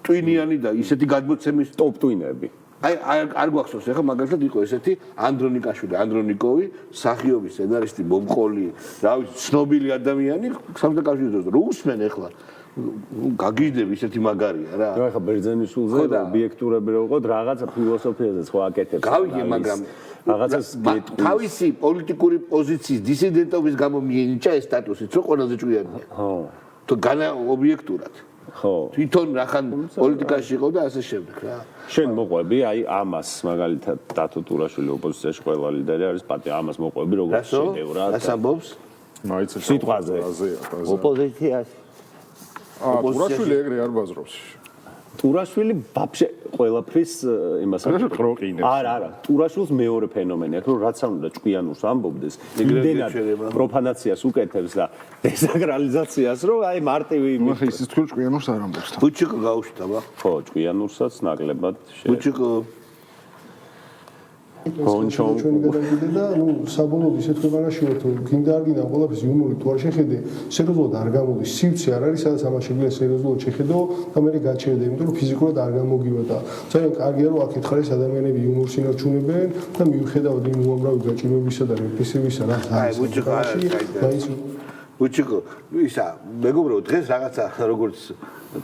ტვინიანი და ისეთი გადმოცემის ტოპ ტვინები. აი არ გვახსოვს ახლა მაგალითად იყო ესეთი ანდრონიკაშვილი, ანდრონიკოვი, მსახიობი, სცენარისტი, მომყოლი, რა ვიცი, ცნობილი ადამიანი, საბჭოთა კავშირის დროს რუსმენ ახლა გაგიჟდები ისეთი მაგარია რა. რა ხა ბერძენიშვილზე ობიექტურები რო ვიყოთ, რაღაცა ფილოსოფიაზე სხვა აკეთებს. გავიგე, მაგრამ რაღაცას თავისი პოლიტიკური პოზიციის დისიდენტობის გამო მიენიჭა ეს სტატუსიც, რომ ყველაზე ჭკვიანია. ხო. თუ განა ობიექტურად. ხო. თვითონ რახან პოლიტიკაში იყო და ასე შემდეგ რა. შენ მოყვები აი ამას მაგალითად დათო ტურაშვილი ოპოზიციაში ყველა ლიდერი არის პატი ამას მოყვები როგორც შედევრად. რას ამბობს? მაიცი სიტყვაზე. ოპოზიციაში. ტურაშვილი ეგრე არ ბაზრობს. ტურაშვილი ბაბშე ყველაფრის იმას ყროყინებს. არა, ტურაშვილს მეორე ფენომენი აქვს, რომ რაც არ უნდა ჭკვიანურს ამბობდეს, იმდენად პროფანაციას უკეთებს და დესაკრალიზაციას, რომ აი მარტივი ახლა ის თქვენ ჭკვიანურს არ ამბობს. ბუჩიკო გაუშვდა ბა. ხო, ჭკვიანურსაც ნაკლებად ბუჩიკო ჩვენი გადაგიდე და ნუ საბოლოოდ ისეთ ქვეყანაში ვართ რომ გინდა არ გინდა ყველაფერს იუმორით თუ არ შეხედე სერიოზულად არ გამოდის სივცე არ არის სადაც ამას შეგვიძლია სერიოზულად შეხედო და მე გაჩერდა იმიტომ რომ ფიზიკურად არ გამოგივა და ძალიან კარგია რომ აქ ერთხელ ეს ადამიანები იუმორს ინარჩუნებენ და მიუხედავად იმ უამრავი გაჭირვებისა და რეპრესიებისა რა არის მაინც ბუჩიკო ისა მეგობრო დღეს რაღაცა როგორც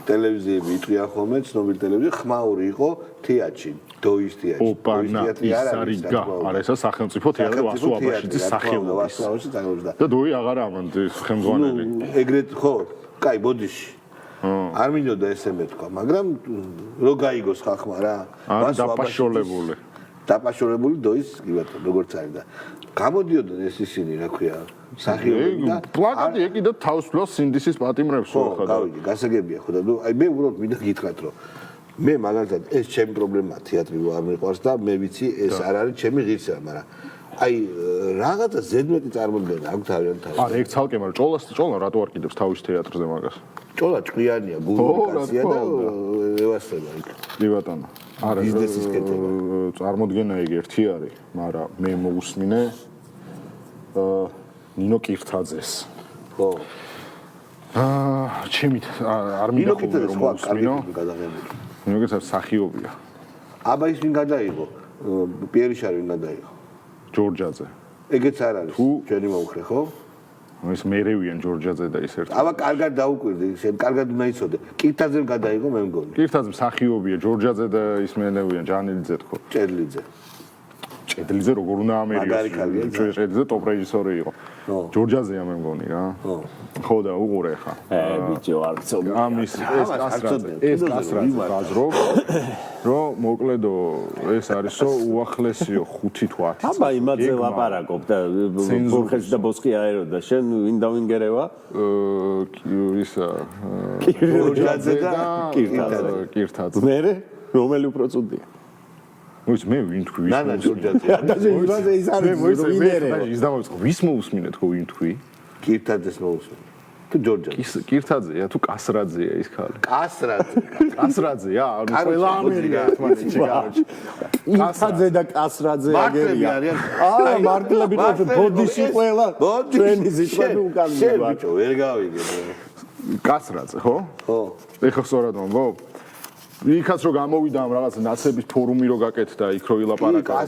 ტელევიზიები იტყვიან ხოლმე ცნობილი ტელევიზია ხმაური იყო თეატრში დოის თეატრში ოპანა ის არის გა არა ესა სახელმწიფო თეატრი ვასო აბაშიძის სახელობის და დოი აღარ ამანდის ხელმძღვანელი ეგრეთ ხო კაი ბოდიში არ მინდოდა ესე მეთქვა მაგრამ რო გაიგოს ხალხმა რა დაპაშოლებული დოის კი ბატონო როგორც არის და გამოდიოდნენ ეს ისინი რა ქვია სახიობები და პლაკატი ეკიდა თავისუფლად სინდისის პატიმრებს ხო გავიგე გასაგებია ხო და აი მე უბრალოდ მინდა გითხრათ რომ მე მაგალითად ეს ჩემი პრობლემაა თეატრი არ მიყვარს და მე ვიცი ეს არ არის ჩემი ღირსება მაგრამ აი რაღაცა ზედმეტი წარმოდგენა აქვს თავიანთი არა ეგ ცალკე მაგრამ ჭოლა რატო არ კიდევს თავის თეატრზე მაგას ჭოლა ჭკვიანია გულიკაცია და ევასება იქ კი ბატონო არა ბიზნესის კეთება წარმოდგენა ეგ ერთი არის მაგრამ მე მოусმინე ნინო კირთაძეს ხო ჩემით არ მინდა ხოლმე რომ მოусმინო ნინო კირთაძე სახიობია აბა ის ვინ გადაიღო პიერიში ვინ გადაიღო ჯორჯაძე ეგეც არ არის ჩვენი მომხრე ხო ის მერევიან ჯორჯაძე და ის ერთი აბა კარგად დაუკვირდი შენ კარგად უნდა იცოდე კირთაძემ გადაიღო მე მგონი კირთაძე მსახიობია ჯორჯაძე და ის მენევიან ჯანილიძე თქო ჭედლიძე როგორ უნდა ამერიოს ჭედლიძე ტოპ რეჟისორი იყო ჯორჯაძეა მე მგონი რა ხო და უყურე ხა ბიჭო არ ცნობი ამის ეს კასრაძე ბაზრობ რომ მოკლედო ეს არისო უახლესიო 5 თუ 10 აბა იმაზე ლაპარაკობ და ბურხეთს და ბოსკი აერო და შენ ვინ დავინგერევა ისა ჯორჯაძე და კირთაძე მე რომელი უფრო წუდია მოიც მე ვინ თქვი ნანა ჯორჯაძე და ის არის ვინერე ის დამოწყო ვის მოусმინეთ ხო ვინ თქვი კირთაძეს მოусმინე თუ ჯორჯაძე კირთაძეა თუ კასრაძეა ის ხალი კასრაძეა ანუ ყველა ამერიკა ერთმანეთში გარჩი კასრაძე და კასრაძე აგერია აა მართლები თქო ბოდიში ყველა ჩვენი ზიტყვა თუ უკან მივა ბიჭო ვერ გავიგე კასრაძე ხო ეხლა სწორად მომბობ იქაც რომ გამოვიდა ამ რაღაც ნაცების ფორუმი რო გაკეთდა იქ რო ილაპარაკა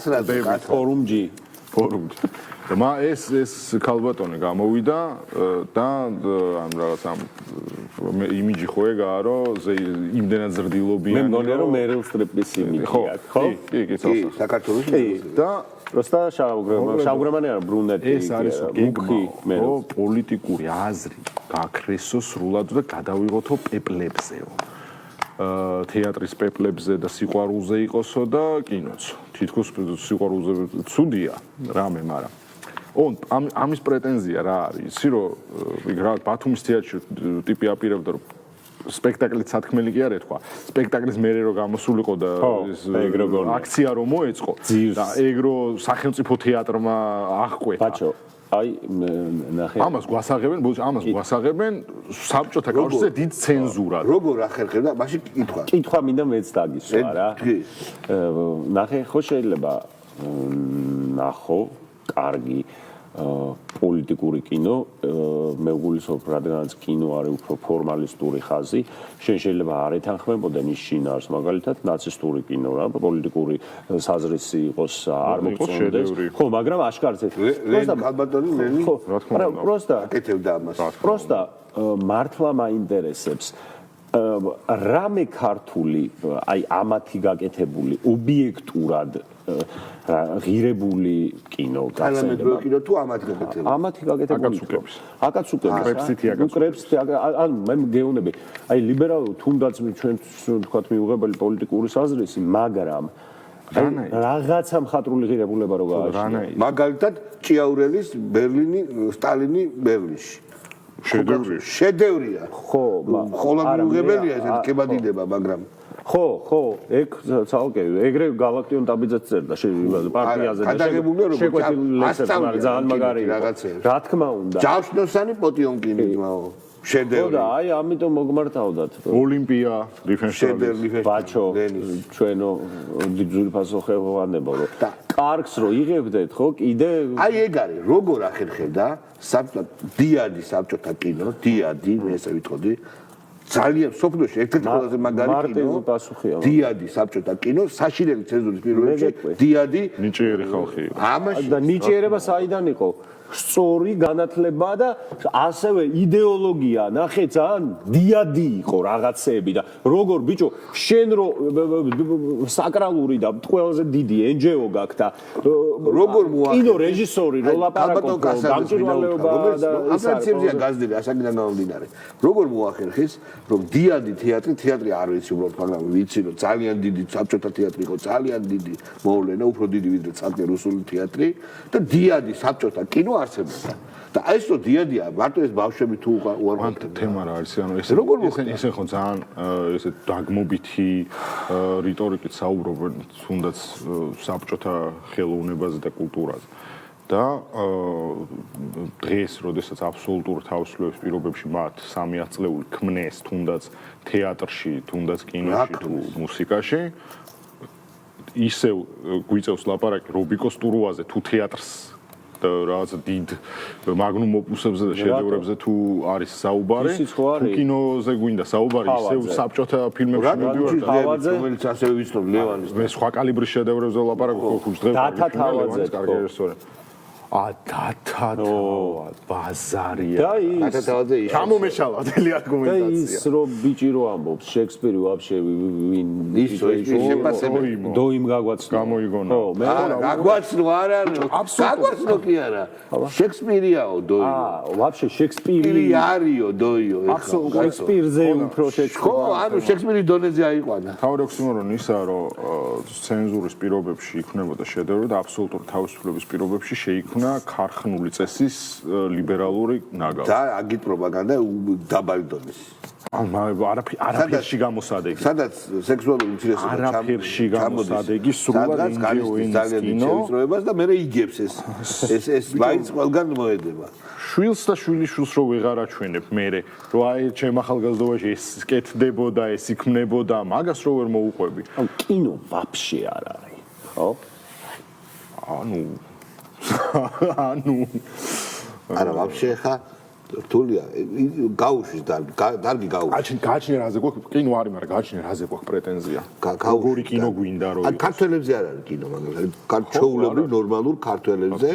ფორუმჯი ფორუმში. ეს ქალბატონი გამოვიდა და ამ რაღაც ამ იმიჯი ხო ეგაა რომ იმდენად ზრდილობიანი მე მგონია რომ Meryl Streep-ის იმიჯი აქვს ხო? კი საქართველოში და просто შავგრემანი არა ბრუნეტი ეს არის გეგმა პოლიტიკური აზრი გაქრესო სრულად და გადავიღოთო პეპლებზეო თეატრის პეპლებზე და სიყვარულზე იყოსო და კინოც თითქოს სიყვარულზე ცუდია რამე მაგრამ ამის პრეტენზია რა არის იცი რომ რა ბათუმის თეატრში ტიპი აპირებდა რომ სპექტაკლით სათქმელი კი არ ეთქვა სპექტაკლის მერე რომ გამოსულიყო და აქცია რომ მოეწყო და ეგრო სახელმწიფო თეატრმა აღკვეთა ბაჭო აი ნახე ამას გვასაღებენ საბჭოთა კავშირზე დიდ ცენზურად როგორ ახერხებდა მაშინ კითხვა მინდა მეც დაგისვა რა ნახე ხო შეიძლება ნახო კარგი პოლიტიკური კინო მე ვგულისხმობ რადგანაც კინო არის უფრო ფორმალისტური ხაზი შენ შეიძლება არ ეთანხმებოდე მის შინაარს მაგალითად ნაცისტური კინო რა პოლიტიკური საზრისი იყოს არ მოგწონდეს ხო მაგრამ აშკარად პროსტა ალბათონი ლენი რა თქმა უნდა პროსტა აკეთებდა ამას პროსტა მართლა მაინტერესებს რამე ქართული აი ამათი გაკეთებული ობიექტურად ღირებული კინო გასცემდა კინო თუ ამათი გაკეთებული აკაცუკებს ანუ მე მგეუბნები აი ლიბერალური თუნდაც ჩვენ თქვათ მიუღებელი პოლიტიკური საზრისი მაგრამ რაღაცა მხატვრული ღირებულება რო გააჩნია მაგალითად ჭიაურელის ბერლინი სტალინი ბერლინში შედევრია ხო ხოლო მიუღებელია ეს კებადინება მაგრამ ხო ეგ ცალკე ეგრე გალაქტიონ ტაბიძეც წერდა პარტიაზე და შეკვეთილი ლექსები ძალიან მაგარია რა თქმა უნდა ჯავშნოსანი პოტიონკინი შედევრი ხო და აი ამიტომ მოგმართავდათ ოლიმპია რიფენშტაინი ბაჩო ჩვენო ძვირფასო ხელოვანებო რომ კარგს რო იღებდეთ ხო კიდე აი ეგ არის როგორ ახერხებდა დიადი საბჭოთა კინო დიადი მე ესე ვიტყოდი ძალიან სოფლოში ერთ-ერთი ყველაზე მაგარი კინო დიადი საბჭოთა კინო საშინელი ცენზურის პირველში დიადი ნიჭიერი ხალხი ამაში და ნიჭიერება საიდან იყო სწორი განათლება და ასევე идеოლოგია ნახე ძალიან დიადი იყო რაღაცეები და როგორ ბიჭო შენ რო საკრალური და ყველაზე დიდი NGO გაქვს და როგორ მოახერხე კინო რეჟისორი რო ლაპარაკობს გამჭირვალეობა და ასაციმზია გაზდილი ასაკიდან გამომდინარე როგორ მოახერხეს რომ დიადი თეატრი არ ვიცი უბრალოდ მაგრამ ვიცი რომ ძალიან დიდი საბჭოთა თეატრი იყო ძალიან დიდი მოვლენა უფრო დიდი ვიდრე ცალკე რუსული თეატრი და დიადი საბჭოთა კინო არსებობდა და ეს რო დიადია მარტო ეს ბავშვები თუ უარყოფდნენ თემა რა არის ანუ ეს ხო ძალიან ესე დაგმობითი რიტორიკით საუბრობენ თუნდაც საბჭოთა ხელოვნებაზე და კულტურაზე და დღეს როდესაც აბსოლუტურ თავისუფლების პირობებში მათ 3 წლეული ქმნეს თუნდაც თეატრში თუნდაც კინოში თუ მუსიკაში ისევ გვიწევს ლაპარაკი რობიკოს ტურუაზე თუ თეატრს რაღაც დიდ მაგნუმ ოპუსებზე და შედევრებზე თუ არის საუბარი თუ კინოზე გვინდა საუბარი ისევ საბჭოთა ფილმებში მიდივართ რომელიც ასევე ვიცნობ ლევანის მე სხვა კალიბრის შედევრებზე ლაპარაკობ ხო დღეს კარგი რეჟისორი ბაზარია და ის გამომეშალა დელი არგუმენტაცია და ის რო ბიჭი რო ამბობს შექსპირი ვაფშე ვინ ის დოიმ გაგვაცნო გამოიგონა გაგვაცნო არა გაგვაცნო კი არა შექსპირიაო დოიო ვაფშე შექსპირი არისო დოიო შექსპირზე უფრო ხო ანუ შექსპირის დონეზე აიყვანა თავი ოქსიმორონი ისაა რომ ცენზურის პირობებში იქნებოდა შედევრი და აბსოლუტური თავისუფლების პირობებში შეიქმნა ქარხნული წესის ლიბერალური ნაგავი. და აგით პროპაგანდა დაბალი დონის. არაფერში გამოსადეგი. სადაც სექსუალური უმცირესობა არაფერში გამოსადეგი სრულად ინჯეოინს და მე იგებს ეს მაინც ყველგან მოედება. შვილს და შვილიშვილს რო ვეღარ აჩვენებ მე რო აი ჩემ ახალგაზრდობაში ეს კეთდებოდა ეს იქმნებოდა მაგას რო ვერ მოუყვები. ანუ კინო ვაფშე არ არის, ხო? ანუ არა ვაფშე ხა რთულია გაუშვი დარგი გაუშვი გააჩნია რაზე გვაქვს კინო არის მაგრამ გააჩნია რაზე გვაქვს პრეტენზია როგორი კინო გვინდა რომ ან ქართველებზე არ არის კინო მაგრამ ქართველები ნორმალურ ქართველებზე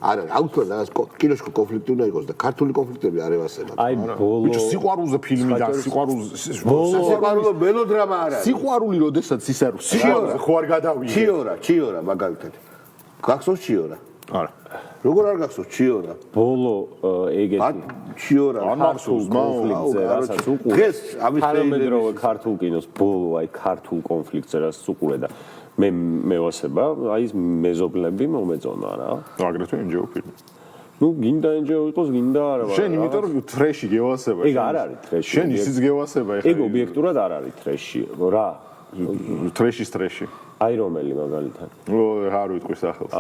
არ არის აუცილებლად რაღაც კინოში კონფლიქტი უნდა იყოს და ქართული კონფლიქტები არ ევასება აი ბოლო სიყვარულზე ფილმი და სიყვარულო მელოდრამა არ არის სიყვარული როდესაც ის არის სიყვარულზე ხო არ გადავიდე ჩიორა მაგალითად გახსოვს ჩიორა არა როგორ არ გახსოვს ჩიორა ბოლო ეგეთი ჩიორა მახსოვს კონფლიქტზე რასაც უყურე დღეს ამის თანამედროვე ქართულ კინოს ბოლო აი ქართულ კონფლიქტზე რასაც უყურე და მე მევასება აი ეს მეზობლები მომეწონა რა აგრეთვე NGO ფილმი ну გინდა NGO იყოს გინდა არა შენ იმიტომ რომ ტრეში გევასება ეგ არ არის ტრეში შენ ისიც გევასება ეხლა ეგ ობიექტურად არ არის ტრეში რა ტრეშის ტრეში აი რომელი მაგალითად არ ვიტყვი სახელს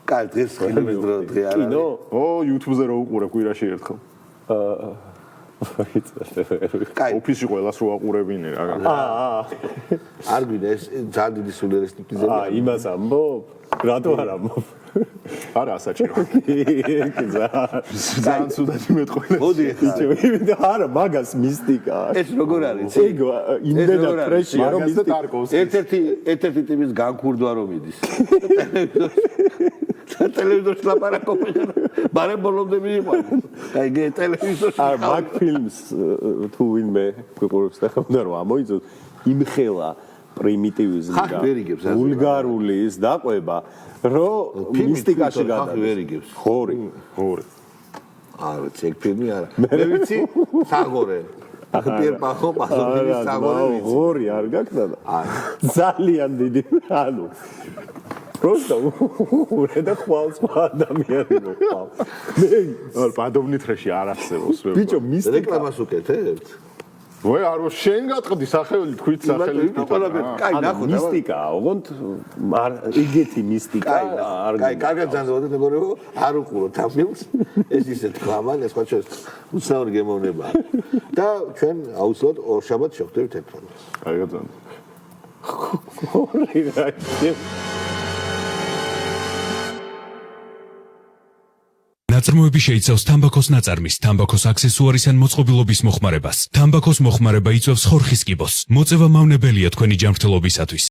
კაი დღეს ფილმის დრო დღე არ არის კინო YouTube-ზე რო უყურებ კვირაში ერთხელ ოფისში ყველას რო აყურებინე რა არ გვინდა ეს ძალიან დიდი სულიერის ტიპიზმია იმას ამბობ რატო არ ამბობ არა ასაჭირო ძალიან ცუდად იმეთყოლე მოდი იმიტომ არა მაგას მისტიკა ეს როგორ არის ეგ იმედა ტრეშია რომ ერთ-ერთი ტიპის განკურდვა რომ მიდის ტელევიზორში ლაპარაკობენ მაგრამ ბოლომდე მიიყვანეს აი გე ტელევიზორში არ მაგ ფილმს თუ ვინმე გვიყურებს და ხომ რომ ამოიწოს იმხელა პრიმიტივიზმი და ვულგარული ის დაყვება რომ მისტიკაში გადადის ხორი არ ვიცი ეგ ფილმი არა მე ვიცი საგორე პიერ პახო პაზონის საგორე ვიცი ხორი არ გაქნა და ძალიან დიდი ანუ просто ურე და ხვალ სხვა ადამიანი მოყავ მე არ პადოვნით რეში არ არსებობს ბიჭო მისტიკა რეკლამას უკეთებ ვე არო შენ გატყდი სახელი თქვით სახელი კაი ნახოთ მისტიკა ოღონდ ეგეთი მისტიკა არ კაი კარგად ძანზოდეთ მეგობრებო არ უყუროთ ამ ფილმს ეს ისე თქვა მაგრამ სხვა ჩვენ უცნაური გემოვნებაა და ჩვენ აუცილებლად ორშაბათს შევხვდებით ერთმანეთს კარგად ძანო ხორი რა ნაწარმოები შეიცავს თამბაქოს ნაწარმის, თამბაქოს აქსესუარის ან მოწყობილობის მოხმარებას. თამბაქოს მოხმარება იწვევს ხორხის კიბოს. მოწევა მავნებელია თქვენი ჯანმრთელობისათვის.